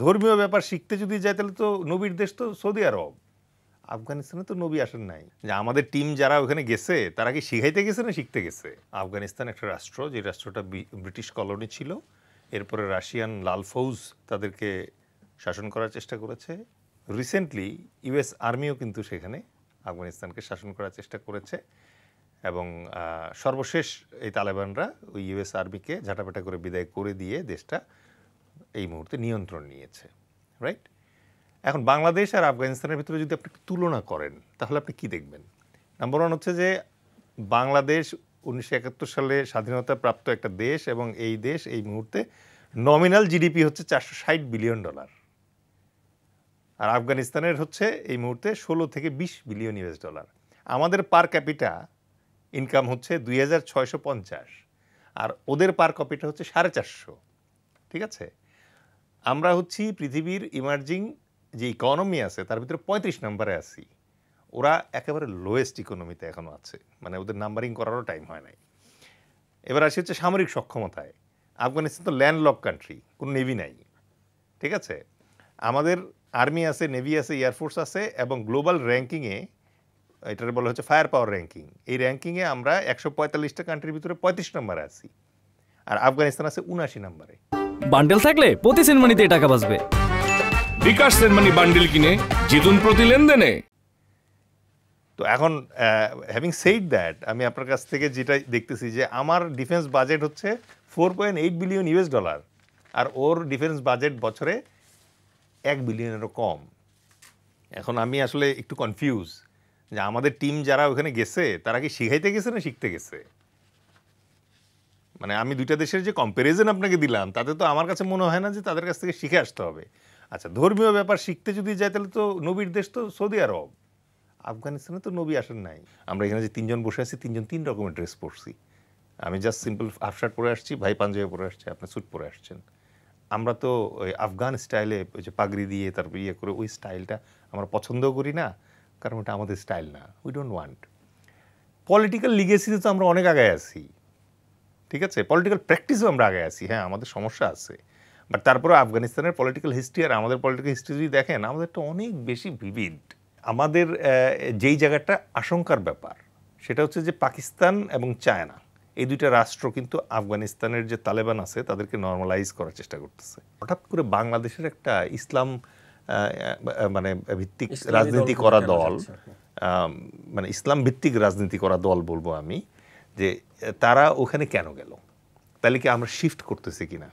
ধর্মীয় ব্যাপার শিখতে যদি যায় তাহলে তো নবীর দেশ তো সৌদি আরব। আফগানিস্তানে তো নবী আসেন নাই। যে আমাদের টিম যারা ওখানে গেছে তারা কি শিখাইতে গেছে না শিখতে গেছে? আফগানিস্তান একটা রাষ্ট্র, যে রাষ্ট্রটা ব্রিটিশ কলোনি ছিল। এরপরে রাশিয়ান লাল ফৌজ তাদেরকে শাসন করার চেষ্টা করেছে। রিসেন্টলি ইউএস আর্মিও কিন্তু সেখানে আফগানিস্তানকে শাসন করার চেষ্টা করেছে, এবং সর্বশেষ এই তালেবানরা ওই ইউএস আর্মিকে ঝাঁটাপেটা করে বিদায় করে দিয়ে দেশটা এই মুহূর্তে নিয়ন্ত্রণ নিয়েছে, রাইট? এখন বাংলাদেশ আর আফগানিস্তানের ভিতরে যদি আপনি তুলনা করেন তাহলে আপনি কি দেখবেন? নাম্বার ওয়ান হচ্ছে যে বাংলাদেশ 1971 সালে স্বাধীনতা প্রাপ্ত একটা দেশ, এবং এই দেশ এই মুহূর্তে নমিনাল জিডিপি হচ্ছে $460 বিলিয়ন, আর আফগানিস্তানের হচ্ছে এই মুহূর্তে 16 থেকে 20 বিলিয়ন ইউএস ডলার। আমাদের পার ক্যাপিটা ইনকাম হচ্ছে 2650, আর ওদের পার ক্যাপিটা হচ্ছে 450। ঠিক আছে, আমরা হচ্ছি পৃথিবীর ইমার্জিং যে ইকোনমি আছে তার ভিতরে 35 নম্বরে আছি। ওরা একেবারে লোয়েস্ট ইকোনমিতে এখনও আছে, মানে ওদের নাম্বারিং করারও টাইম হয় নাই। এবার আসি হচ্ছে সামরিক সক্ষমতায়। আফগানিস্তান তো ল্যান্ডলক কান্ট্রি, কোনো নেভি নাই। ঠিক আছে, আমাদের আর্মি আছে, নেভি আছে, এয়ারফোর্স আছে, এবং গ্লোবাল র্যাঙ্কিংয়ে, এটার বলা হচ্ছে ফায়ার পাওয়ার র্যাঙ্কিং, এই র্যাঙ্কিংয়ে আমরা 145টা কান্ট্রির ভিতরে 35 নম্বরে আছি, আর আফগানিস্তান আছে 79 নম্বরে। বান্ডেল থাকলে প্রতি সেনমানিতে টাকা বাঁচবে। বিকাশ সেনমানি বান্ডেল কিনে জিতুন প্রতি লেনদেনে। তো এখন হ্যাভিং সেইড দ্যাট, আমি আপনার কাছ থেকে যেটা দেখতেছি যে আমার ডিফেন্স বাজেট হচ্ছে 4.8 বিলিয়ন ইউএস ডলার, আর ওর ডিফেন্স বাজেট বছরে 1 বিলিয়নেরও কম। এখন আমি আসলে একটু কনফিউজ যে আমাদের টিম যারা ওখানে গেছে তারা কি শিখাইতে গেছে না শিখতে গেছে? মানে আমি দুইটা দেশের যে কম্প্যারিজন আপনাকে দিলাম তাতে তো আমার কাছে মনে হয় না যে তাদের কাছ থেকে শিখে আসতে হবে। আচ্ছা, ধর্মীয় ব্যাপার শিখতে যদি যায় তাহলে তো নবীর দেশ তো সৌদি আরব। আফগানিস্তানে তো নবী আসেন নাই। আমরা এখানে যে 3 জন বসে আছি, 3 জন 3 রকমের ড্রেস পরছি। আমি জাস্ট সিম্পল হাফ শার্ট পরে আসছি, ভাই পাঞ্জাবি পরে আসছে, আপনি স্যুট পরে আসছেন। আমরা তো ওই আফগান স্টাইলে ওই যে পাগড়ি দিয়ে তারপর ইয়ে করে ওই স্টাইলটা আমরা পছন্দও করি না, কারণ ওটা আমাদের স্টাইল না। We don't want. পলিটিক্যাল লিগেসিতে তো আমরা অনেক আগে আছি, ঠিক আছে, পলিটিক্যাল প্র্যাকটিসও আমরা আগে আছি। হ্যাঁ, আমাদের সমস্যা আছে, বাট তারপরে আফগানিস্তানের পলিটিক্যাল হিস্ট্রি আর আমাদের পলিটিক্যাল হিস্ট্রি যদি দেখেন, আমাদেরটা অনেক বেশি ভিভিড। আমাদের যেই জায়গাটা আশঙ্কার ব্যাপার সেটা হচ্ছে যে পাকিস্তান এবং চায়না, এই দুইটা রাষ্ট্র কিন্তু আফগানিস্তানের যে তালেবান আছে তাদেরকে নর্মালাইজ করার চেষ্টা করতেছে। হঠাৎ করে বাংলাদেশের একটা ইসলাম মানে ভিত্তিক রাজনীতি করা দল, মানে ইসলাম ভিত্তিক রাজনীতি করা দল বলবো আমি, যে তারা ওখানে কেন গেল? তাহলে কি আমরা শিফট করতেছি কিনা?